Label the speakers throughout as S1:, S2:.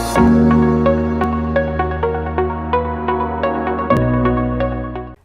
S1: A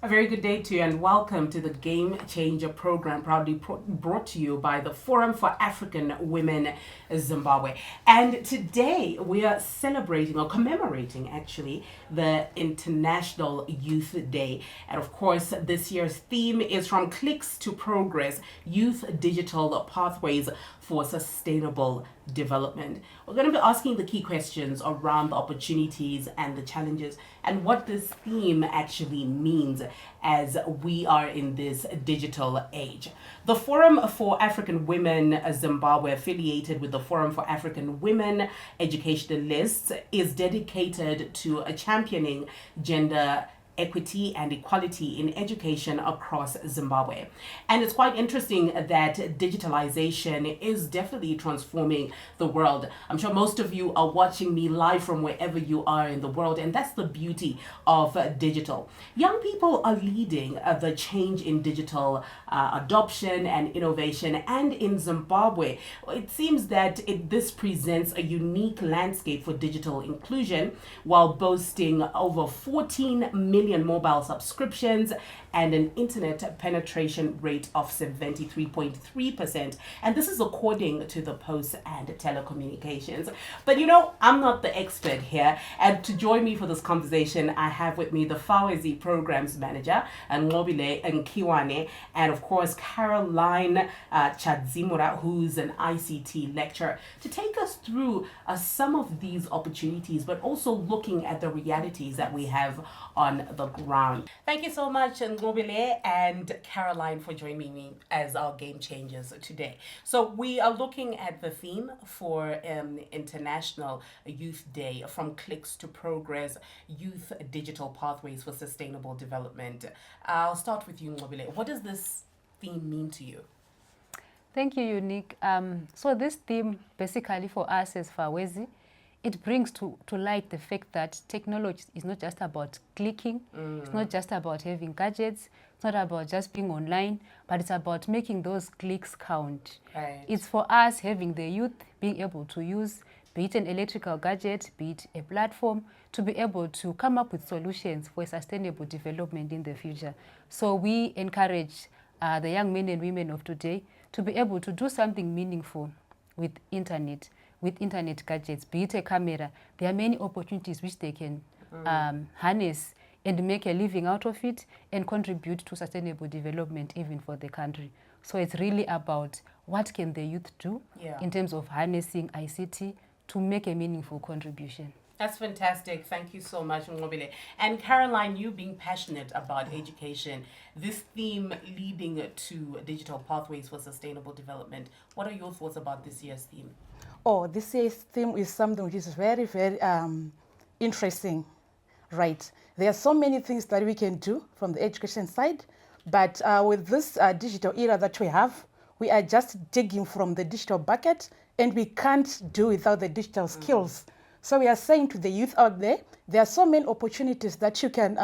S1: very good day to you and welcome to the Game Changer program, proudly brought to you by the Forum for African Women Zimbabwe. And today we are celebrating or commemorating actually the International Youth Day. And of course, this year's theme is From Clicks to Progress, Youth Digital Pathways for Sustainable Development. We're going to be asking the key questions around the opportunities and the challenges and what this theme actually means as we are in this digital age. The Forum for African Women Zimbabwe, affiliated with the Forum for African Women Educationalists, is dedicated to championing gender equity and equality in education across Zimbabwe. And it's quite interesting that digitalization is definitely transforming the world. I'm sure most of you are watching me live from wherever you are in the world, and that's the beauty of digital. Young people are leading the change in digital adoption and innovation, and in Zimbabwe, it seems that this presents a unique landscape for digital inclusion while boasting over 14 million mobile subscriptions and an internet penetration rate of 73.3%. And this is according to the Post and Telecommunications. But you know, I'm not the expert here. And to join me for this conversation, I have with me the FAWEZI Programs Manager, Ngobile Nkiwane, and of course, Caroline Chadzimura, who's an ICT lecturer, to take us through some of these opportunities, but also looking at the realities that we have on the ground. Thank you so much, Ngobile and Caroline, for joining me as our game changers today. So we are looking at the theme for International Youth Day, From Clicks to Progress, Youth Digital Pathways for Sustainable Development. I'll start with you, Ngobile. What does this theme mean to you?
S2: Thank you, Unique. So this theme, basically for us as FAWEZI, it brings to light the fact that technology is not just about clicking, it's not just about having gadgets, it's not about just being online, but it's about making those clicks count.
S1: Right.
S2: It's for us having the youth being able to use, be it an electrical gadget, be it a platform, to be able to come up with solutions for sustainable development in the future. So we encourage the young men and women of today to be able to do something meaningful with internet gadgets, be it a camera. There are many opportunities which they can harness and make a living out of it and contribute to sustainable development even for the country. So it's really about what can the youth do in terms of harnessing ICT to make a meaningful contribution.
S1: That's fantastic. Thank you so much, Ngobile. And Caroline, you being passionate about education, this theme leading to digital pathways for sustainable development. What are your thoughts about this year's theme?
S3: Oh, this year's theme is something which is very, very interesting, right? There are so many things that we can do from the education side, but with this digital era that we have, we are just digging from the digital bucket, and we can't do without the digital skills. So we are saying to the youth out there are so many opportunities that you can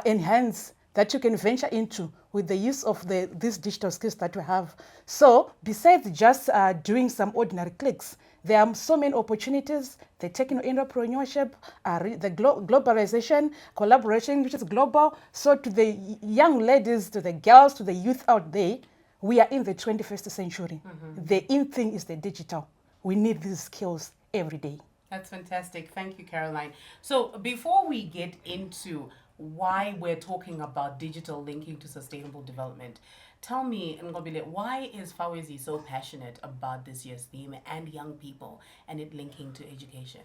S3: enhance, that you can venture into with the use of these digital skills that we have. So besides just doing some ordinary clicks, there are so many opportunities, the techno-entrepreneurship, the globalization, collaboration, which is global. So to the young ladies, to the girls, to the youth out there, we are in the 21st century. The in thing is the digital. We need these skills every day.
S1: That's fantastic. Thank you, Caroline. So before we get into why we're talking about digital linking to sustainable development, tell me, Ngobile, why is FAWEZI so passionate about this year's theme and young people and it linking to education?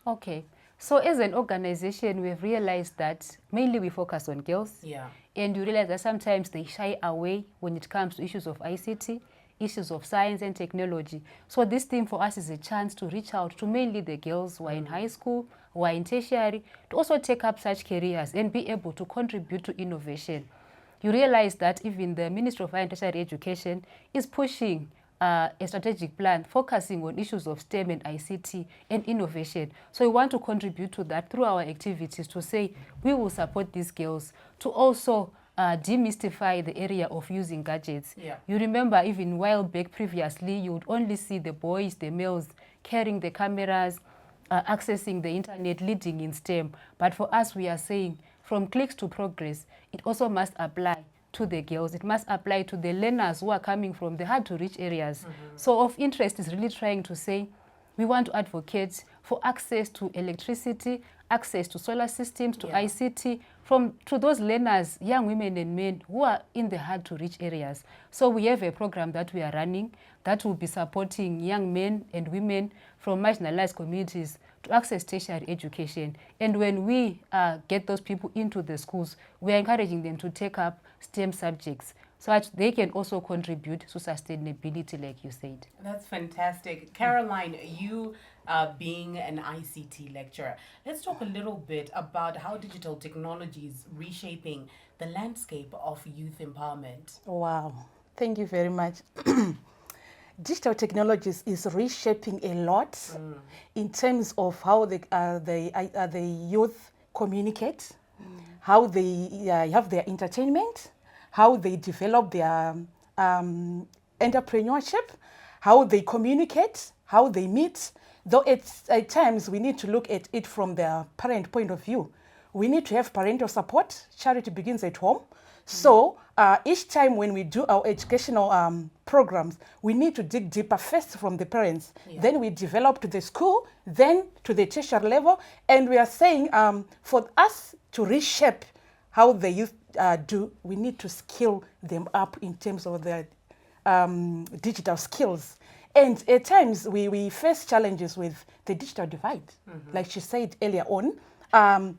S2: Okay. So as an organization, we've realized that mainly we focus on girls.
S1: Yeah.
S2: And you realize that sometimes they shy away when it comes to issues of ICT, issues of science and technology. So this theme for us is a chance to reach out to mainly the girls who are in high school, who are in tertiary, to also take up such careers and be able to contribute to innovation. You realize that even the Ministry of Higher and Tertiary Education is pushing a strategic plan focusing on issues of STEM and ICT and innovation. So we want to contribute to that through our activities to say we will support these girls to also demystify the area of using gadgets.
S1: Yeah.
S2: You remember even while back previously, you would only see the boys, the males carrying the cameras, accessing the internet, leading in STEM. But for us, we are saying from clicks to progress, it also must apply to the girls. It must apply to the learners who are coming from the hard-to-reach areas. So of interest is really trying to say, we want to advocate for access to electricity, access to solar systems, to ICT, to those learners, young women and men who are in the hard-to-reach areas. So we have a program that we are running that will be supporting young men and women from marginalized communities to access tertiary education. And when we get those people into the schools, we are encouraging them to take up STEM subjects so that they can also contribute to sustainability, like you said.
S1: That's fantastic. Caroline, you being an ICT lecturer, let's talk a little bit about how digital technology is reshaping the landscape of youth empowerment.
S3: Wow, thank you very much. Digital technologies is reshaping a lot in terms of how the youth communicate, how they have their entertainment, how they develop their entrepreneurship, how they communicate, how they meet. Though at times we need to look at it from the parent point of view. We need to have parental support. Charity begins at home. So each time when we do our educational programs, we need to dig deeper first from the parents. Then we develop to the school, then to the tertiary level. And we are saying for us to reshape how the youth do, we need to skill them up in terms of their digital skills. And at times we face challenges with the digital divide. Like she said earlier on,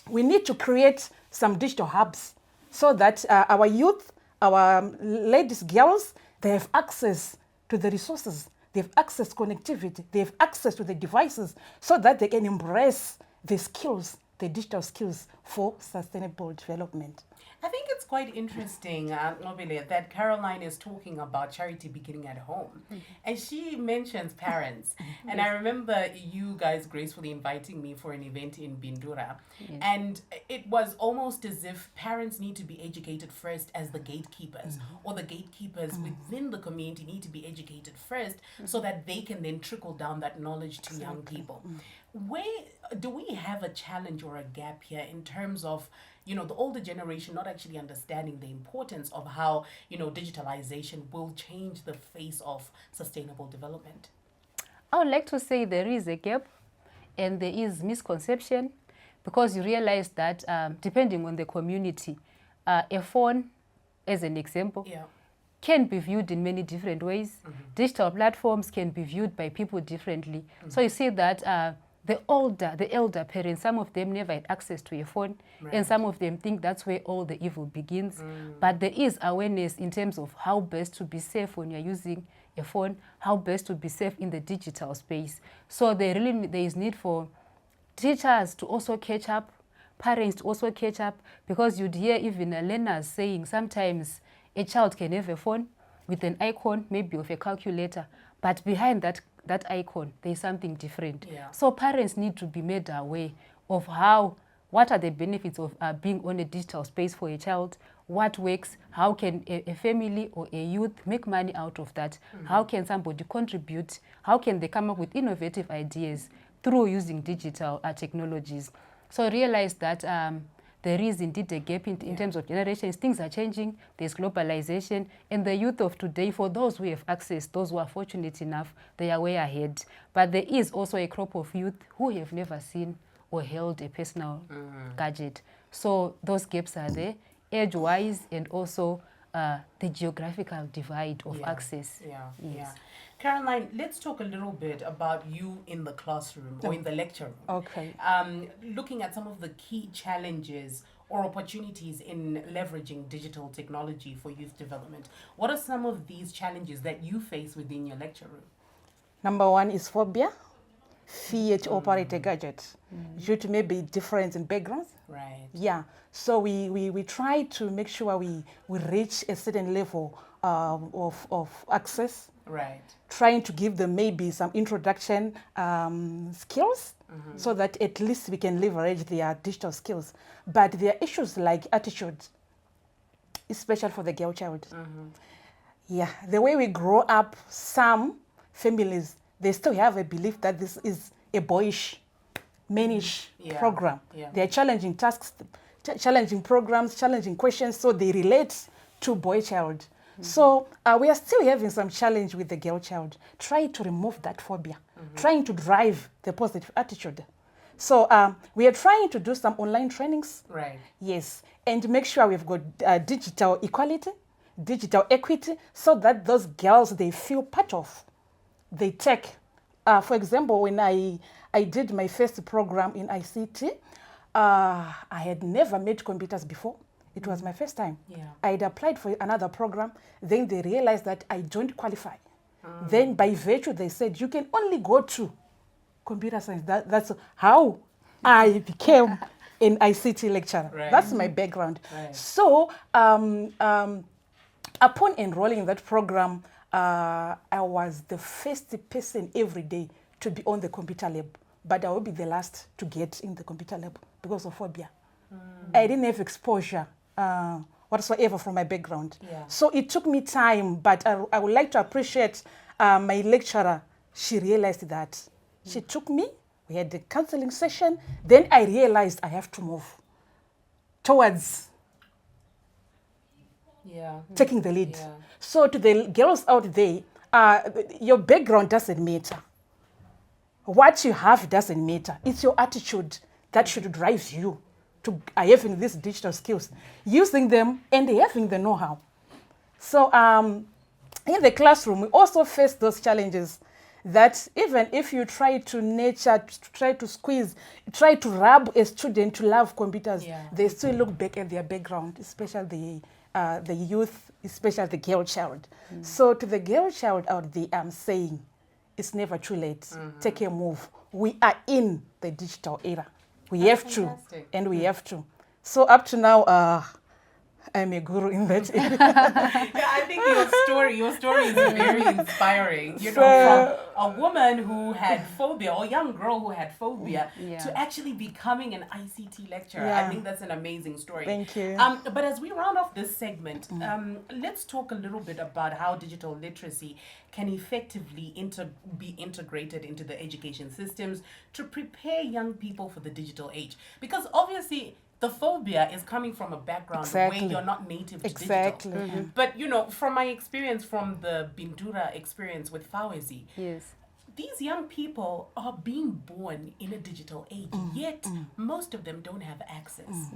S3: we need to create some digital hubs so that our youth, our ladies, girls, they have access to the resources, they have access to connectivity, they have access to the devices so that they can embrace the skills, the digital skills for sustainable development.
S1: I think it's quite interesting, Nobile, that Caroline is talking about charity beginning at home. And she mentions parents. And I remember you guys gracefully inviting me for an event in Bindura. And it was almost as if parents need to be educated first as the gatekeepers, or the gatekeepers within the community need to be educated first so that they can then trickle down that knowledge to young people. Where do we have a challenge or a gap here in terms of the older generation not actually understanding the importance of how, digitalization will change the face of sustainable development?
S2: I would like to say there is a gap and there is misconception because you realize that depending on the community, a phone, as an example, can be viewed in many different ways. Digital platforms can be viewed by people differently. So you see that the elder parents, some of them never had access to a phone, and some of them think that's where all the evil begins. But there is awareness in terms of how best to be safe when you're using a phone, how best to be safe in the digital space. So there is need for teachers to also catch up, parents to also catch up, because you'd hear even learners saying sometimes a child can have a phone with an icon, maybe of a calculator, but behind that icon, there's something different. So parents need to be made aware of what are the benefits of being on a digital space for a child, what works, how can a family or a youth make money out of that, how can somebody contribute, how can they come up with innovative ideas through using digital technologies. So realize that there is indeed a gap in terms of generations. Things are changing, there's globalization, and the youth of today, for those who have access, those who are fortunate enough, they are way ahead. But there is also a crop of youth who have never seen or held a personal gadget. So those gaps are there, age-wise, and also the geographical divide of access.
S1: Caroline, let's talk a little bit about you in the classroom or in the lecture room.
S3: Okay.
S1: Looking at some of the key challenges or opportunities in leveraging digital technology for youth development. What are some of these challenges that you face within your lecture room?
S3: Number one is phobia, fear to operate a gadget due to maybe difference in backgrounds.
S1: Right.
S3: Yeah. So we try to make sure we reach a certain level of access.
S1: Right.
S3: Trying to give them maybe some introduction skills so that at least we can leverage their digital skills. But there are issues like attitude, especially for the girl child. Yeah, the way we grow up, some families, they still have a belief that this is a boyish, mannish program.
S1: Yeah.
S3: They are challenging tasks, challenging programs, challenging questions, so they relate to boy child. So we are still having some challenge with the girl child, trying to remove that phobia, trying to drive the positive attitude. So we are trying to do some online trainings.
S1: Right.
S3: Yes, and make sure we've got digital equality, digital equity, so that those girls, they feel part of. They take, for example, when I did my first program in ICT, I had never made computers before. It was my first time.
S1: Yeah.
S3: I had applied for another program. Then they realized that I don't qualify. Then by virtue, they said, you can only go to computer science. That's how I became an ICT lecturer.
S1: Right.
S3: That's my background.
S1: Right.
S3: So upon enrolling in that program, I was the first person every day to be on the computer lab. But I will be the last to get in the computer lab because of phobia. I didn't have exposure whatsoever from my background.
S1: Yeah.
S3: So it took me time, but I would like to appreciate my lecturer. She realized that. She took me, we had the counseling session, then I realized I have to move towards taking the lead.
S1: Yeah.
S3: So to the girls out there, your background doesn't matter. What you have doesn't matter. It's your attitude that should drive you to having these digital skills, using them and having the know-how. So in the classroom, we also face those challenges that even if you try to nurture, try to squeeze, try to rub a student to love computers, they still look back at their background, especially the youth, especially the girl child. So to the girl child out there, I'm saying, it's never too late. Take a move. We are in the digital era. We have
S1: fantastic.
S3: to, and we have to. So up to now, I'm a guru in that area.
S1: Yeah, I think your story is very inspiring. You know, from a woman who had phobia, or a young girl who had phobia, to actually becoming an ICT lecturer. I think that's an amazing story.
S3: Thank you.
S1: But as we round off this segment, let's talk a little bit about how digital literacy can effectively be integrated into the education systems to prepare young people for the digital age. Because obviously, the phobia is coming from a background where you're not native to digital. But, you know, from my experience, from the Bindura experience with Fawezi, these young people are being born in a digital age, yet most of them don't have access.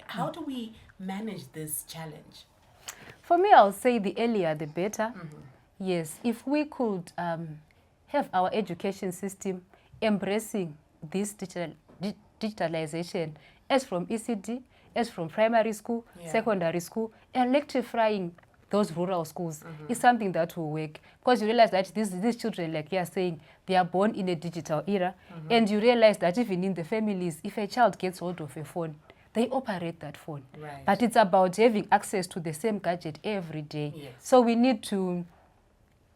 S1: How do we manage this challenge?
S2: For me, I'll say the earlier, the better. Yes, if we could have our education system embracing this digitalization, as from ECD, as from primary school, secondary school, and electrifying those rural schools is something that will work. Because you realize that these children, like you are saying, they are born in a digital era. And you realize that even in the families, if a child gets hold of a phone, they operate that phone.
S1: Right.
S2: But it's about having access to the same gadget every day. So we need to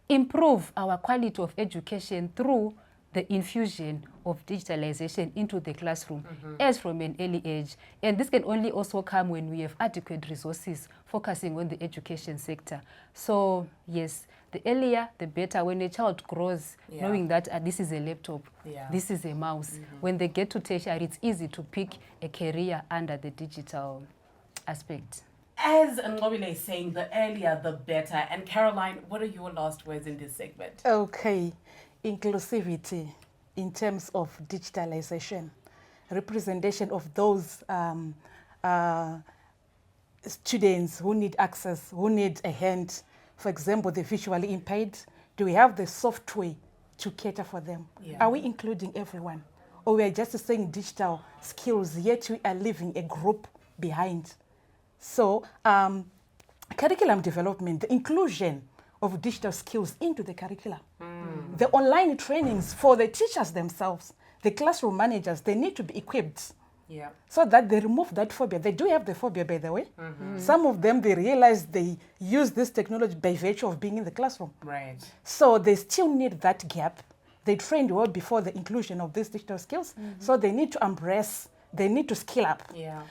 S2: improve our quality of education through the infusion of digitalization into the classroom as from an early age. And this can only also come when we have adequate resources focusing on the education sector. So yes, the earlier, the better. When a child grows, knowing that this is a laptop, this is a mouse. When they get to tertiary, it's easy to pick a career under the digital aspect.
S1: As Ngobile is saying, the earlier, the better. And Caroline, what are your last words in this segment?
S3: Okay. Inclusivity in terms of digitalization, representation of those students who need access, who need a hand. For example, the visually impaired. Do we have the software to cater for them? Are we including everyone? Or we are just saying digital skills, yet we are leaving a group behind? So curriculum development, the inclusion of digital skills into the curriculum. The online trainings for the teachers themselves, the classroom managers, they need to be equipped so that they remove that phobia. They do have the phobia, by the way. Some of them, they realize they use this technology by virtue of being in the classroom.
S1: Right.
S3: So they still need that gap. They trained well before the inclusion of these digital skills. So they need to embrace, they need to skill up.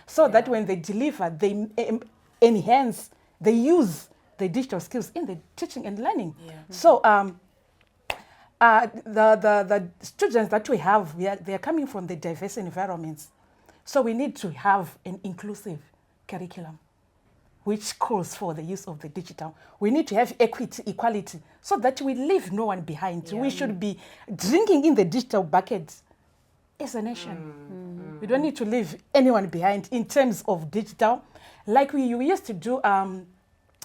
S3: So that when they deliver, they enhance, they use the digital skills in the teaching and learning. So the students that we have, they are coming from the diverse environments. So we need to have an inclusive curriculum which calls for the use of the digital. We need to have equity, equality, so that we leave no one behind. Yeah. We should be drinking in the digital bucket as a nation. We don't need to leave anyone behind in terms of digital. Like we used to do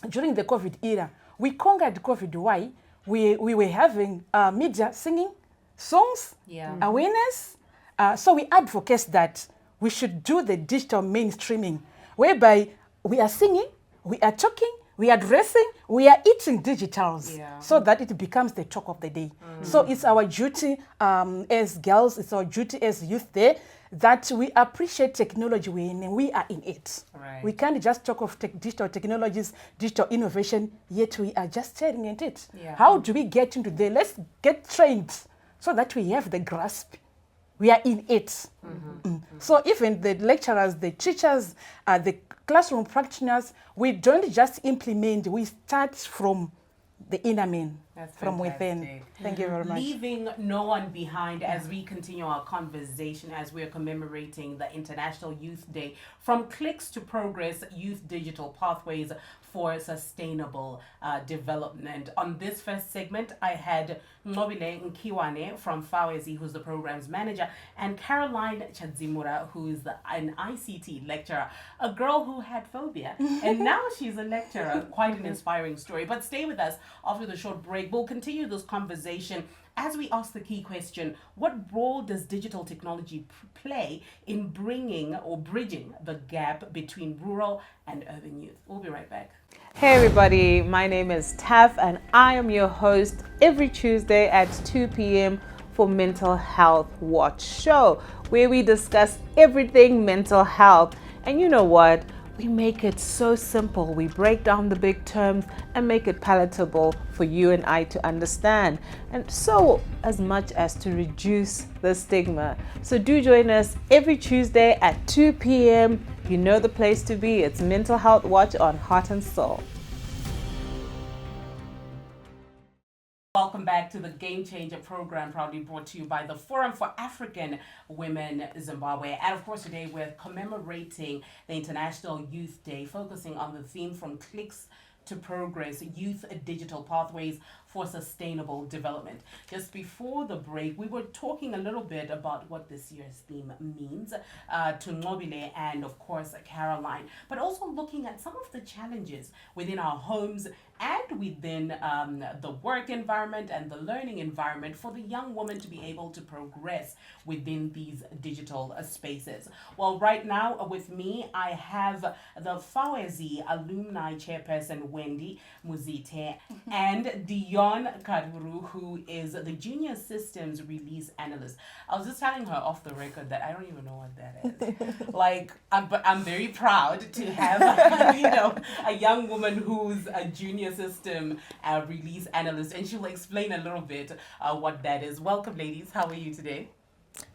S3: during the COVID era. We conquered COVID. Why? We were having media singing songs, awareness. So we advocate that we should do the digital mainstreaming, whereby we are singing, we are talking, we are dressing, we are eating digitals, so that it becomes the talk of the day. So it's our duty as girls, it's our duty as youth there, that we appreciate technology when we are in it. Right. We can't just talk of digital technologies, digital innovation, yet we are just staring at it. How do we get into there? Let's get trained so that we have the grasp. We are in it. So even the lecturers, the teachers, the classroom practitioners, we don't just implement, we start from the inner man, from within. Thank you very much.
S1: Leaving no one behind as we continue our conversation as we're commemorating the International Youth Day. From clicks to progress, youth digital pathways for sustainable development. On this first segment, I had Nobile Nkiwane from Fawezi, who's the program's manager, and Caroline Chadzimura, who is an ICT lecturer, a girl who had phobia, and now she's a lecturer. Quite an inspiring story. But stay with us after the short break. We'll continue this conversation as we ask the key question: what role does digital technology play in bringing or bridging the gap between rural and urban youth? We'll be right back.
S4: Hey everybody, my name is Taf and I am your host every Tuesday at 2 p.m. for Mental Health Watch Show, where we discuss everything mental health. And you know what? We make it so simple. We break down the big terms and make it palatable for you and I to understand, and so as much as to reduce the stigma. So do join us every Tuesday at 2 p.m. You know the place to be. It's Mental Health Watch on Heart and Soul.
S1: Welcome back to the Game Changer program, proudly brought to you by the Forum for African Women Zimbabwe. And of course, today we're commemorating the International Youth Day, focusing on the theme from clicks to progress, youth digital pathways for sustainable development. Just before the break, we were talking a little bit about what this year's theme means to Nobile and of course Caroline, but also looking at some of the challenges within our homes and within the work environment and the learning environment for the young woman to be able to progress within these digital spaces. Well, right now with me, I have the Fawezi alumni chairperson, Wendy Muzite, and Dion Kaduru, who is the Junior Systems Release Analyst. I was just telling her off the record that I don't even know what that is. Like, but I'm very proud to have, a young woman who's a Junior System Release Analyst, and she'll explain a little bit what that is. Welcome, ladies. How are you today?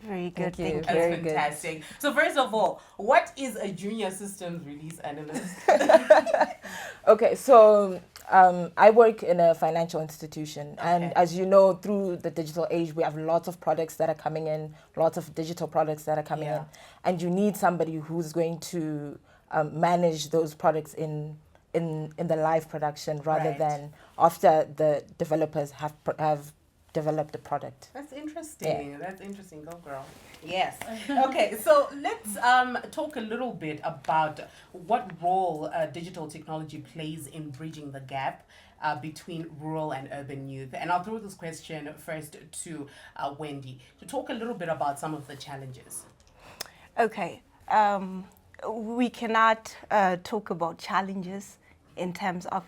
S5: Very good, thank you.
S1: That's
S5: Very
S1: fantastic.
S5: Good.
S1: So first of all, what is a Junior Systems Release Analyst?
S5: Okay, so I work in a financial institution, and as you know, through the digital age, we have lots of products that are coming in, lots of digital products that are coming in, and you need somebody who's going to manage those products in the live production rather than after the developers have developed the product.
S1: That's interesting. That's interesting. Go girl. Yes. Okay, so let's talk a little bit about what role digital technology plays in bridging the gap between rural and urban youth. And I'll throw this question first to Wendy to talk a little bit about some of the challenges.
S6: Okay. We cannot talk about challenges in terms of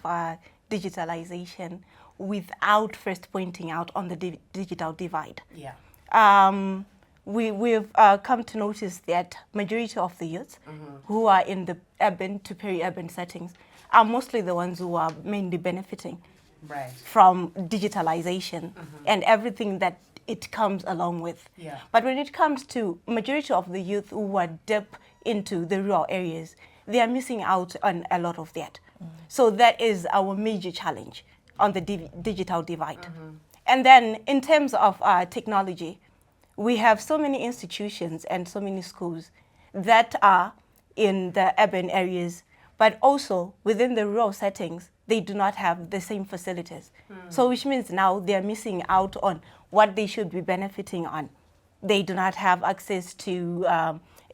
S6: digitalization without first pointing out on the digital divide. We've come to notice that majority of the youth who are in the urban to peri-urban settings are mostly the ones who are mainly benefiting from digitalization and everything that it comes along with. But when it comes to majority of the youth who are deep into the rural areas, they are missing out on a lot of that. So that is our major challenge on the digital divide. And then in terms of technology, we have so many institutions and so many schools that are in the urban areas, but also within the rural settings, they do not have the same facilities. So which means now they're missing out on what they should be benefiting on. They do not have access to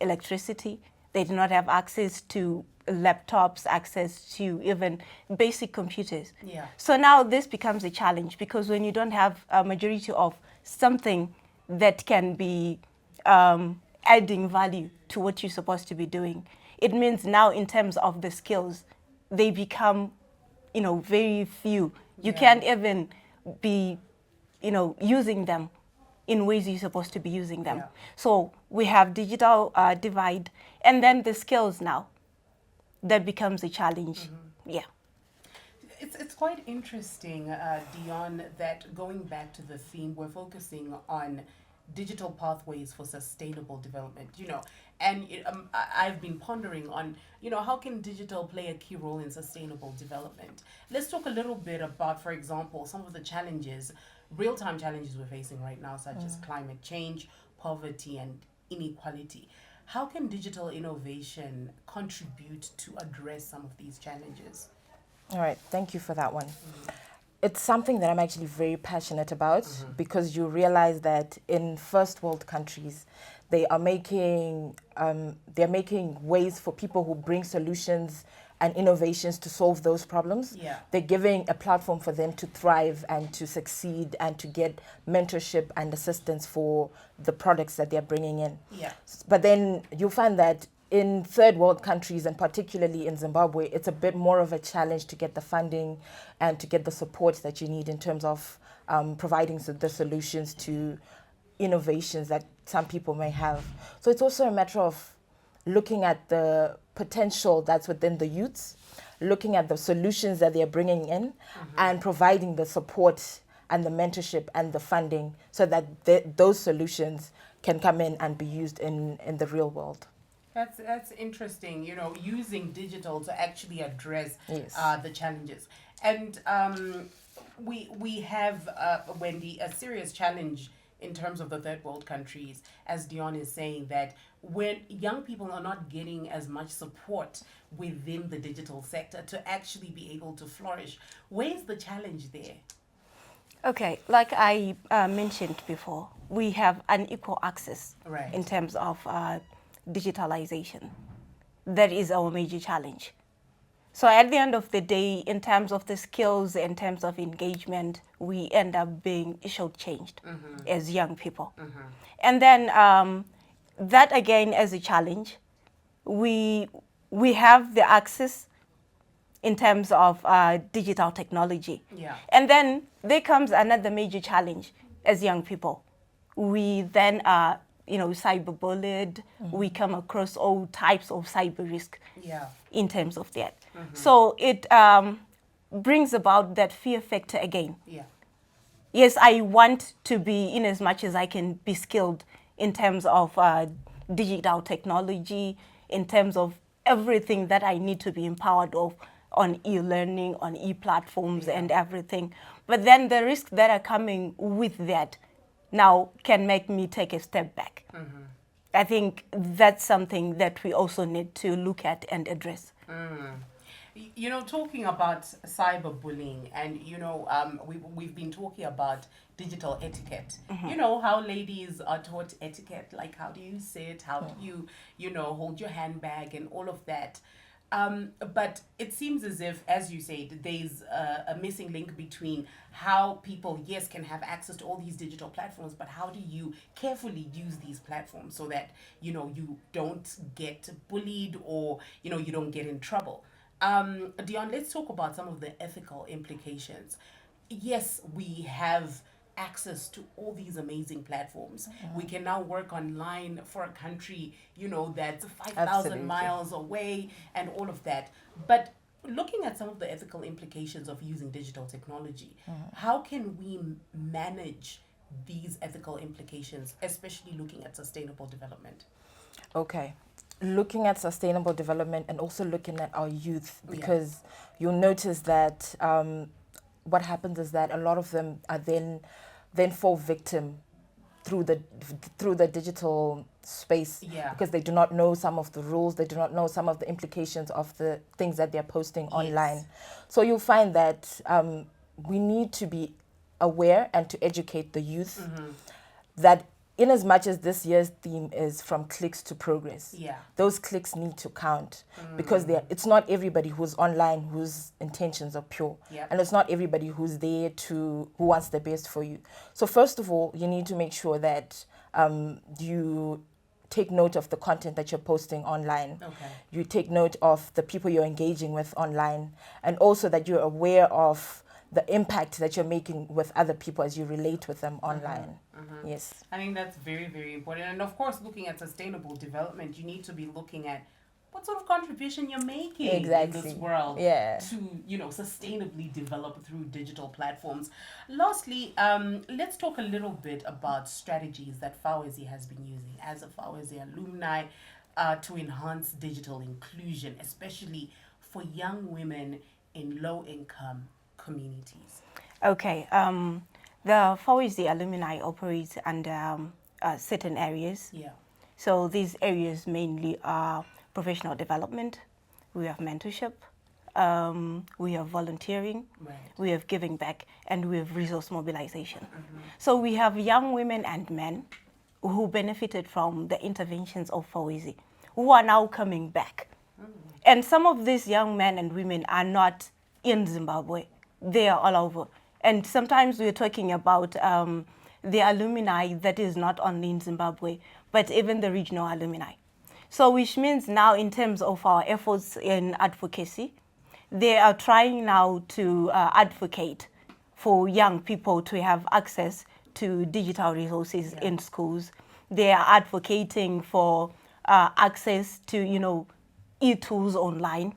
S6: electricity. They do not have access to laptops, access to even basic computers.
S1: Yeah.
S6: So now this becomes a challenge, because when you don't have a majority of something that can be adding value to what you're supposed to be doing, it means now in terms of the skills, they become, very few. You can't even be, using them in ways you're supposed to be using them.
S1: Yeah.
S6: So we have digital divide, and then the skills now, that becomes a challenge. Yeah.
S1: It's quite interesting, Dion, that going back to the theme, we're focusing on digital pathways for sustainable development, and I've been pondering on, how can digital play a key role in sustainable development? Let's talk a little bit about, for example, some of the challenges, real-time challenges we're facing right now, such as climate change, poverty, and inequality. How can digital innovation contribute to address some of these challenges?
S5: All right, thank you for that one. It's something that I'm actually very passionate about, because you realize that in first world countries, they are making they're making ways for people who bring solutions and innovations to solve those problems.
S1: Yeah.
S5: They're giving a platform for them to thrive and to succeed and to get mentorship and assistance for the products that they're bringing in.
S1: Yeah.
S5: But then you'll find that in third world countries, and particularly in Zimbabwe, it's a bit more of a challenge to get the funding and to get the support that you need in terms of providing the solutions to innovations that some people may have. So it's also a matter of looking at the potential that's within the youths, looking at the solutions that they're bringing in, and providing the support and the mentorship and the funding so that those solutions can come in and be used in the real world.
S1: That's interesting, using digital to actually address
S5: Yes.
S1: the challenges. And we have, Wendy, a serious challenge in terms of the third world countries, as Dion is saying, that when young people are not getting as much support within the digital sector to actually be able to flourish. Where's the challenge there?
S6: Okay, like I mentioned before, we have unequal access
S1: Right.
S6: in terms of digitalization. That is our major challenge. So at the end of the day, in terms of the skills, in terms of engagement, we end up being shortchanged as young people. And then that again as a challenge, we have the access in terms of digital technology.
S1: Yeah.
S6: And then there comes another major challenge as young people. We then are, cyberbullied. We come across all types of cyber risk in terms of that. So it brings about that fear factor again.
S1: Yeah.
S6: Yes, I want to be, in as much as I can be skilled in terms of digital technology, in terms of everything that I need to be empowered of on e-learning, on e-platforms and everything. But then the risks that are coming with that now can make me take a step back. I think that's something that we also need to look at and address.
S1: Talking about cyberbullying, and we've been talking about digital etiquette. How ladies are taught etiquette, like how do you sit, how do you hold your handbag and all of that. But it seems as if, as you said, there's a missing link between how people, yes, can have access to all these digital platforms, but how do you carefully use these platforms so that, you don't get bullied or, you don't get in trouble. Dion, let's talk about some of the ethical implications. Yes, we have access to all these amazing platforms. We can now work online for a country, that's 5,000 miles away and all of that. But looking at some of the ethical implications of using digital technology, how can we manage these ethical implications, especially looking at sustainable development?
S5: Okay. Looking at sustainable development and also looking at our youth, because you'll notice that what happens is that a lot of them are then then fall victim through the digital space, because they do not know some of the rules, they do not know some of the implications of the things that they're posting online. So you'll find that we need to be aware and to educate the youth that in as much as this year's theme is from clicks to progress, those clicks need to count, because it's not everybody who's online whose intentions are pure, and it's not everybody who's there who wants the best for you. So first of all, you need to make sure that you take note of the content that you're posting online. You take note of the people you're engaging with online, and also that you're aware of the impact that you're making with other people as you relate with them online. Yes.
S1: I think that's very, very important. And of course, looking at sustainable development, you need to be looking at what sort of contribution you're making in this world to, sustainably develop through digital platforms. Lastly, let's talk a little bit about strategies that FAWEZI has been using as a FAWEZI alumni to enhance digital inclusion, especially for young women in low-income communities.
S6: Okay, the FAWEZI alumni operate under certain areas. So these areas mainly are professional development, we have mentorship, we have volunteering, we have giving back, and we have resource mobilization. So we have young women and men who benefited from the interventions of FAWEZI, who are now coming back. And some of these young men and women are not in Zimbabwe. They are all over. And sometimes we're talking about the alumni that is not only in Zimbabwe, but even the regional alumni. So which means now in terms of our efforts in advocacy, they are trying now to advocate for young people to have access to digital resources in schools. They are advocating for access to, e-tools online.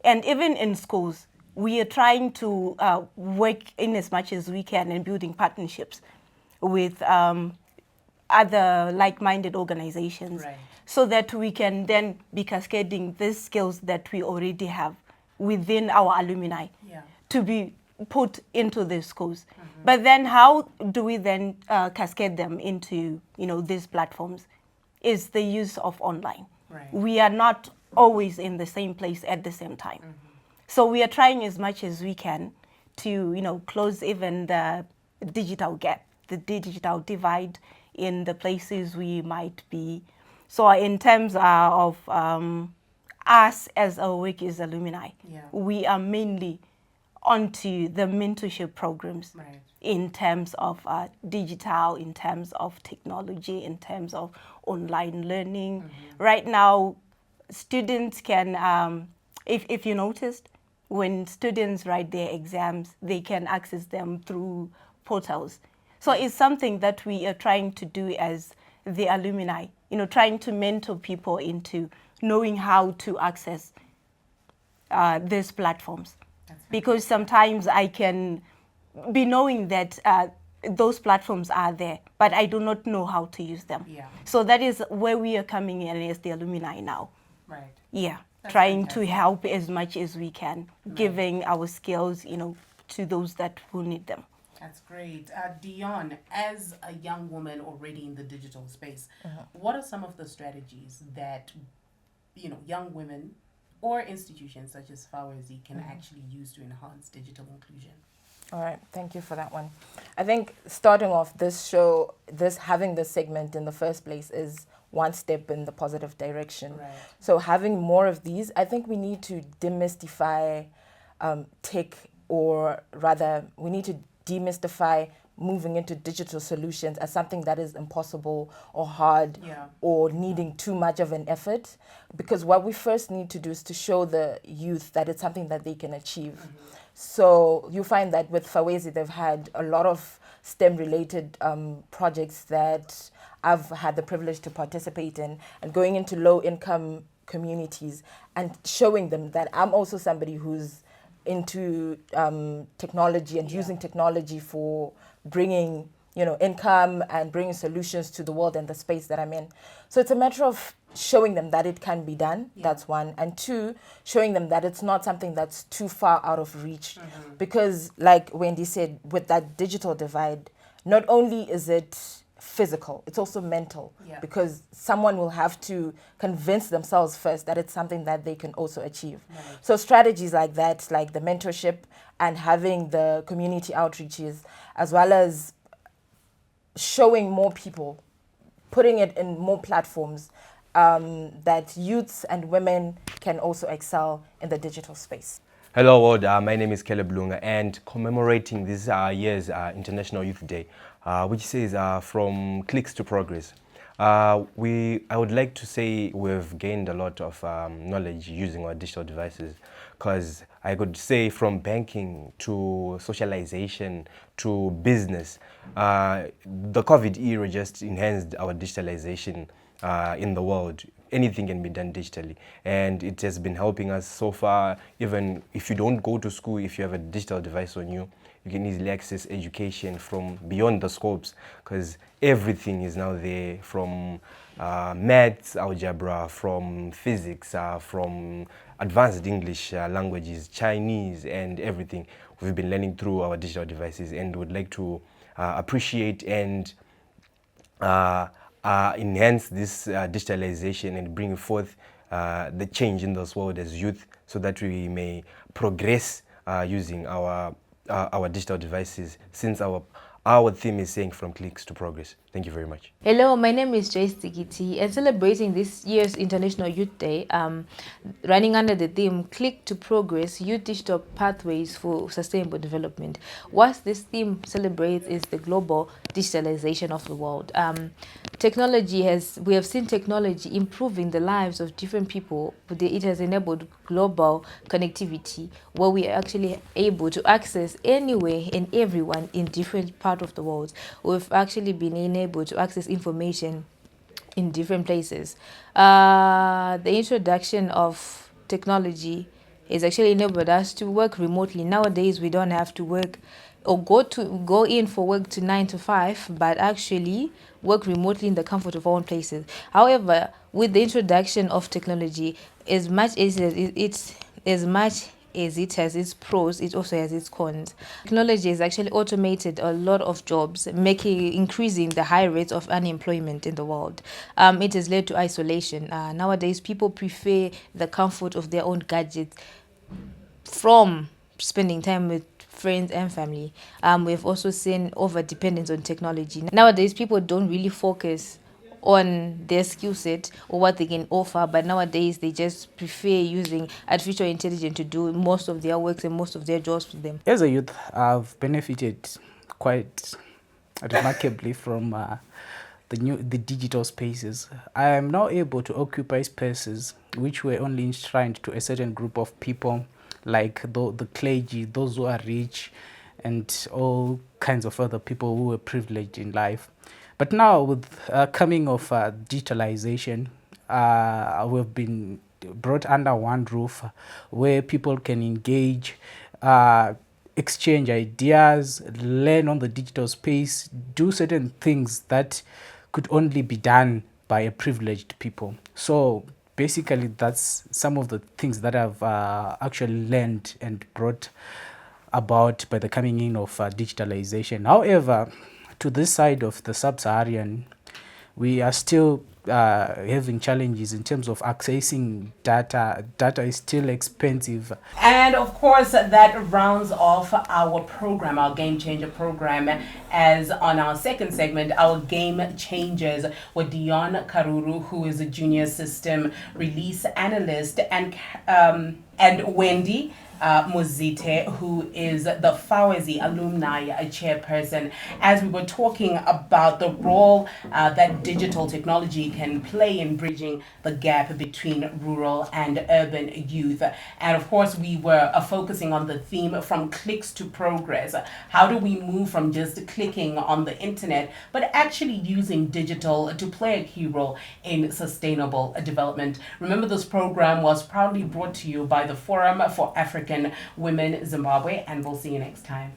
S6: And even in schools, we are trying to work in as much as we can in building partnerships with other like-minded organizations, so that we can then be cascading these skills that we already have within our alumni to be put into the schools. But then how do we then cascade them into, these platforms? Is the use of online. We are not always in the same place at the same time. So we are trying as much as we can to, close even the digital gap, the digital divide in the places we might be. So in terms of us as our work as alumni, we are mainly onto the mentorship programs in terms of digital, in terms of technology, in terms of online learning. Right now, students can, if you noticed, when students write their exams, they can access them through portals. So it's something that we are trying to do as the alumni, trying to mentor people into knowing how to access these platforms. Because sometimes I can be knowing that those platforms are there, but I do not know how to use them. So that is where we are coming in as the alumni now. That's trying fantastic. To help as much as we can, giving our skills, to those that will need them.
S1: That's great. Dion, as a young woman already in the digital space, what are some of the strategies that, young women or institutions such as FAWEZI can actually use to enhance digital inclusion?
S5: All right, thank you for that one. I think starting off this show, having this segment in the first place is one step in the positive direction. So having more of these, I think we need to demystify tech, or rather we need to demystify moving into digital solutions as something that is impossible or hard or needing too much of an effort. Because what we first need to do is to show the youth that it's something that they can achieve. So you find that with FAWEZI, they've had a lot of STEM-related projects that I've had the privilege to participate in, and going into low-income communities and showing them that I'm also somebody who's into technology and using technology for bringing, income and bringing solutions to the world and the space that I'm in. So it's a matter of showing them that it can be done. That's one. And two, showing them that it's not something that's too far out of reach. Because like Wendy said, with that digital divide, not only is it physical, it's also mental, because someone will have to convince themselves first that it's something that they can also achieve. So strategies like that, like the mentorship and having the community outreaches, as well as showing more people, putting it in more platforms, that youths and women can also excel in the digital space.
S7: Hello world, my name is Caleb Lunga, and commemorating this year's International Youth Day, which says from clicks to progress. I would like to say we've gained a lot of knowledge using our digital devices, because I could say from banking to socialization to business, the COVID era just enhanced our digitalization in the world. Anything can be done digitally, and it has been helping us so far. Even if you don't go to school, if you have a digital device on you, you can easily access education from beyond the scopes, because everything is now there, from maths, algebra, from physics, from advanced English languages, Chinese, and everything we've been learning through our digital devices, and would like to appreciate and enhance this digitalization and bring forth the change in this world as youth, so that we may progress using our digital devices, since our theme is saying from clicks to progress. Thank you very much.
S8: Hello, my name is Joyce Tikiti, and celebrating this year's International Youth Day, running under the theme Click to Progress, Youth Digital Pathways for Sustainable Development. What this theme celebrates is the global digitalization of the world. We have seen technology improving the lives of different people, but it has enabled global connectivity, where we are actually able to access anywhere and everyone in different parts of the world. We've actually been able to access information in different places. The introduction of technology has actually enabled us to work remotely. Nowadays, we don't have to work or go in for work to 9 to 5, but actually work remotely in the comfort of our own places. However, with the introduction of technology, as much as it has its pros, it also has its cons. Technology has actually automated a lot of jobs, increasing the high rates of unemployment in the world. It has led to isolation. Nowadays, people prefer the comfort of their own gadgets from spending time with friends and family. We've also seen over-dependence on technology. Nowadays, people don't really focus on their skill set or what they can offer, but nowadays they just prefer using artificial intelligence to do most of their works and most of their jobs for them.
S9: As a youth, I've benefited quite remarkably from the digital spaces. I am now able to occupy spaces which were only enshrined to a certain group of people, like the clergy, those who are rich, and all kinds of other people who were privileged in life. But now, with coming of digitalization, we've been brought under one roof, where people can engage, exchange ideas, learn on the digital space, do certain things that could only be done by a privileged people. So basically, that's some of the things that I've actually learned and brought about by the coming in of digitalization. However, to this side of the sub-Saharan, we are still having challenges in terms of accessing data. Data is still expensive.
S1: And of course, that rounds off our program, our Game Changer program, as on our second segment, our Game Changers with Dion Karuru, who is a junior system release analyst, and Wendy Muzite, who is the FAWEZI alumni chairperson, as we were talking about the role that digital technology can play in bridging the gap between rural and urban youth. And of course, we were focusing on the theme from clicks to progress. How do we move from just clicking on the internet, but actually using digital to play a key role in sustainable development? Remember, this program was proudly brought to you by the Forum for African Women Zimbabwe, and we'll see you next time.